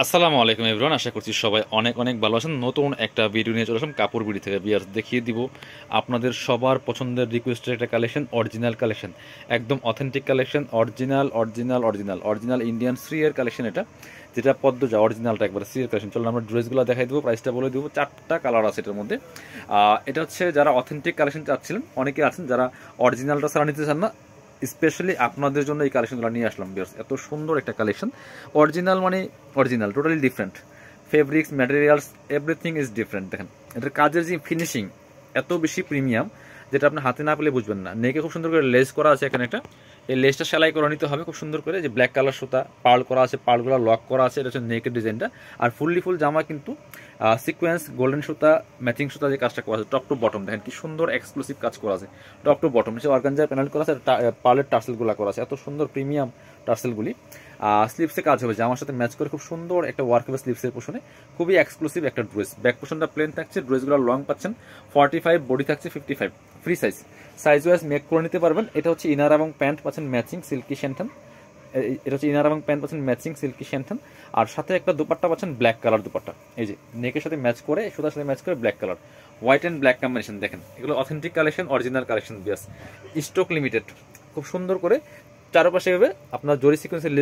আসসালামু আলাইকুম এভরিওয়ান, আশা করছি সবাই অনেক অনেক ভালো আছেন। নতুন একটা ভিডিও নিয়ে চলে আসলাম কাপড় বিড়ি থেকে। বিয়ার্স দেখিয়ে দিব আপনাদের সবার পছন্দের রিকোয়েস্টের একটা কালেকশন, অরিজিনাল কালেকশন, একদম authentic collection, original original original original Indian শ্রীয়ের কালেকশন, এটা যেটা পদ্মজা অরিজিনালটা একবার শ্রীয়ের কালেকশন। চলুন আমরা ড্রেসগুলো দেখাই দেবো, প্রাইসটা বলে দেবো। 4টা কালার আছে এটার মধ্যে। এটা হচ্ছে যারা অথেন্টিক কালেকশন চাচ্ছিলেন, অনেকে আছেন যারা অরিজিনালটা ছাড়া নিতে চান না, স্পেশালি আপনাদের জন্য এই কালেকশনগুলো নিয়ে আসলাম। বিয়ার্স এত সুন্দর একটা কালেকশন, অরিজিনাল মানে original, totally different fabrics, materials, everything is different. দেখেন এটার কাজের যে ফিনিশিং এত বেশি প্রিমিয়াম, যেটা আপনি হাতে না পেলে বুঝবেন না। নেকে খুব সুন্দর করে লেস করা আছে এখানে একটা, এই লেসটা সেলাই করে নিতে হবে খুব সুন্দর করে। যে ব্ল্যাক কালার সুতা পার্ল করা আছে, পার্লগুলো লক করা আছে, এটা হচ্ছে নেকের ডিজাইনটা। আর ফুললি ফুল জামা কিন্তু সিকোয়েন্স গোল্ডেন সুতা ম্যাচিং সুতা যে কাজটা করা আছে টপ টু বটম, দেখেন কি সুন্দর এক্সক্লুসিভ কাজ করা আছে। টপ টু বটম নিচে অর্গানজার প্যানেল করা আছে, পার্লের টার্সেলগুলো করা আছে, এত সুন্দর প্রিমিয়াম টার্সেলগুলি। স্লিপসে কাজ হবে, জামার সাথে ম্যাচ করে খুব সুন্দর একটা ওয়ার্ক হবে স্লিপসের পোশনে। খুবই এক্সক্লুসিভ একটা ড্রেস। ব্যাক পোশনটা প্লেন থাকছে, ড্রেসগুলো লং পাচ্ছেন 45, বডি থাকছে 55, ফ্রি সাইজ ওয়াইজ মেক করে নিতে পারবেন। এটা হচ্ছে ইনার এবং প্যান্ট পাচ্ছেন ম্যাচিং সিল্কি শ্যান্টন, এটা হচ্ছে ইনার এবং প্যান্ট পাচ্ছেন ম্যাচিং সিল্কি শ্যান্টন। আর সাথে একটা দুপাট্টা পাচ্ছেন ব্ল্যাক কালার দুপাট্টা, এই যে নেকের সাথে ম্যাচ করে, সুতার সাথে ম্যাচ করে black colour, white and black combination. দেখেন এগুলো অথেন্টিক কালেকশন, অরিজিনাল কালেকশন, বিয়াস স্টক লিমিটেড। খুব সুন্দর করে চারপাশে এভাবে আপনার জরি সিকোয়েন্সের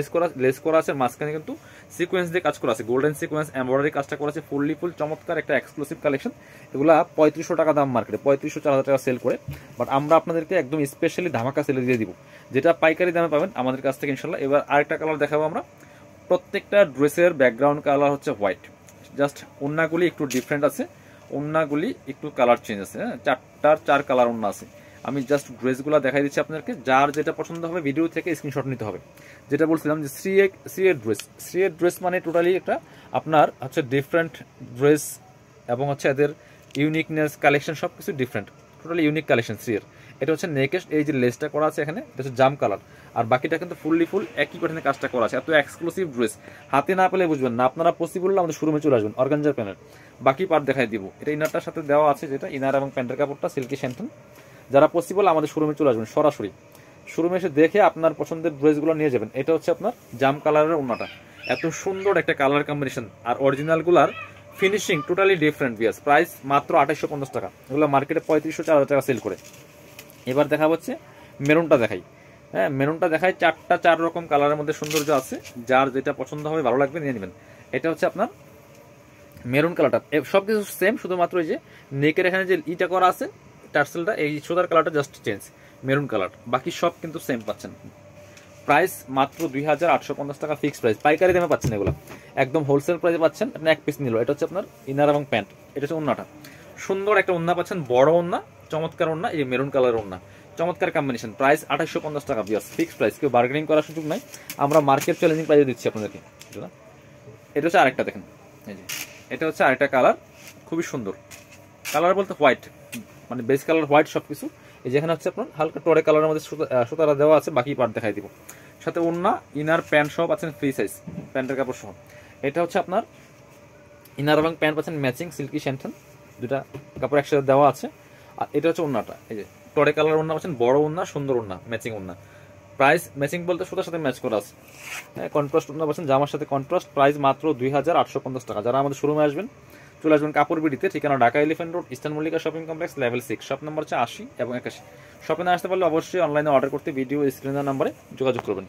লেস করা আছে, মাঝখানে কিন্তু সিকোয়েন্স দিয়ে কাজ করা আছে, গোল্ডেন সিকোয়েন্স এমব্রয়ডারি কাজটা করা আছে, ফুললি ফুল চমৎকার একটা এক্সক্লুসিভ কালেকশন। এগুলা 3500 টাকা দাম মার্কেটে, 3500-4000 টাকা সেল করে, বাট আমরা আপনাদেরকে একদম স্পেশালি ধামাকা সেলে দিয়ে দিব, যেটা পাইকারি দামে পাবেন আমাদের কাছ থেকে ইনশাল্লাহ। এবার আরেকটা কালার দেখাবো আমরা। প্রত্যেকটা ড্রেসের ব্যাকগ্রাউন্ড কালার হচ্ছে হোয়াইট, জাস্ট ওন্নাগুলি একটু ডিফারেন্ট আছে, ওন্নাগুলি একটু কালার চেঞ্জ আছে। হ্যাঁ, 4 কালার ওন্না আছে। আমি জাস্ট ড্রেসগুলো দেখাই দিচ্ছি আপনাদেরকে, যার যেটা পছন্দ হবে ভিডিও থেকে স্ক্রিনশট নিতে হবে। যেটা বলছিলাম যে শ্রীয়ের ড্রেস মানে টোটালি একটা আপনার হচ্ছে ডিফারেন্ট ড্রেস, এবং হচ্ছে এদের ইউনিকনেস কালেকশন সব কিছু ডিফারেন্ট, টোটালি ইউনিক কালেকশন শ্রীয়ের। এটা হচ্ছে নেকের এই যে লেসটা করা আছে এখানে, এটা হচ্ছে জাম কালার, আর বাকিটা কিন্তু ফুললি ফুল একই প্যাটার্নে কাজটা করা আছে। এত এক্সক্লুসিভ ড্রেস হাতে না পেলে বুঝবেন না। আপনারা পসিবল না আমাদের শোরুমে চলে আসবেন, অর্গানজার প্যানেল বাকি পার্ট দেখাই দিব। এটা ইনারটার সাথে দেওয়া আছে, যেটা ইনার এবং প্যান্টের কাপড়টা সিল্কি শ্যান্টন। যারা পসিবল আমাদের শোরুমে চলে আসবেন, সরাসরি শোরুমে এসে দেখে আপনার পছন্দের ড্রেসগুলো নিয়ে যাবেন। এটা হচ্ছে আপনার জাম কালারের ওন্নাটা, এত সুন্দর একটা কালার কম্বিনেশন, আর অরিজিনালগুলার ফিনিশিং টোটালি ডিফারেন্ট। বিয়াস প্রাইস মাত্র 2850 টাকা, এগুলো মার্কেটে 3500-4000 টাকা সেল করে। এবার দেখা হচ্ছে মেরুনটা দেখাই। হ্যাঁ, মেরুনটা দেখাই। 4 রকম কালারের মধ্যে সৌন্দর্য আছে, যার যেটা পছন্দ হবে ভালো লাগবে নিয়ে নেবেন। এটা হচ্ছে আপনার মেরুন কালারটা, সব কিছু সেম, শুধুমাত্র এই যে নেকের এখানে যে ইটা করা আছে টার্সেলটা, এই সুতার কালারটা জাস্ট চেঞ্জ, মেরুন কালার, বাকি সব কিন্তু সেম পাচ্ছেন। প্রাইস মাত্র 2850 টাকা ফিক্সড প্রাইস, পাইকারি দামে পাচ্ছেন এগুলো, একদম হোলসেল প্রাইসে পাচ্ছেন। আপনি এক পিস নিল। এটা হচ্ছে আপনার ইনার এবং প্যান্ট, এটা হচ্ছে ওন্নাটা, সুন্দর একটা ওন্না পাচ্ছেন, বড় ওন্না, চমৎকার ওন্না, এই মেরুন কালার ওন্না, চমৎকার কম্বিনেশন। প্রাইস 2850 টাকা, বিয়াস ফিক্সড প্রাইস, কেউ বার্গেনিং করার সুযোগ নাই, আমরা মার্কেট চ্যালেঞ্জিং প্রাইসে দিচ্ছি আপনাদেরকে। এটা হচ্ছে আরেকটা, দেখেন এই যে এটা হচ্ছে আরেকটা কালার, খুবই সুন্দর কালার বলতে হোয়াইট, মানে বেস কালার হোয়াইট সবকিছু। এই যেখানে হচ্ছে আপনার হালকা টরে কালারের মধ্যে সুতারা দেওয়া আছে, বাকি পার্ট দেখাই দিব। সাথে ওন্না ইনার প্যান্ট সহ পাচ্ছেন ফ্রি সাইজ, প্যান্টের কাপড় সহ। এটা হচ্ছে আপনার ইনার এবং প্যান্ট পাচ্ছেন ম্যাচিং সিল্কি শ্যান্টন, দুটা কাপড় একসাথে দেওয়া আছে। আর এটা হচ্ছে ওন্নাটা, এই যে টরে কালার ওন্না পাচ্ছেন, বড় ওন্না, সুন্দর ওন্না, ম্যাচিং ওন্না। প্রাইস ম্যাচিং বলতে সুতার সাথে ম্যাচ করা আছে। হ্যাঁ, কন্ট্রাস্ট ওন্না পাচ্ছেন, জামার সাথে কন্ট্রাস্ট। প্রাইস মাত্র 2850 টাকা। যারা আমাদের শোরুমে আসবেন চলে আসবেন কাপড় বিডিতে, ঠিকানা Dhaka elephant road, eastern Mallika shopping complex, level 6, shop number হচ্ছে 80 এবং 81। শপে না আসতে পারলে অবশ্যই অনলাইনে অর্ডার করতে ভিডিও স্ক্রিনের নাম্বারে যোগাযোগ করবেন।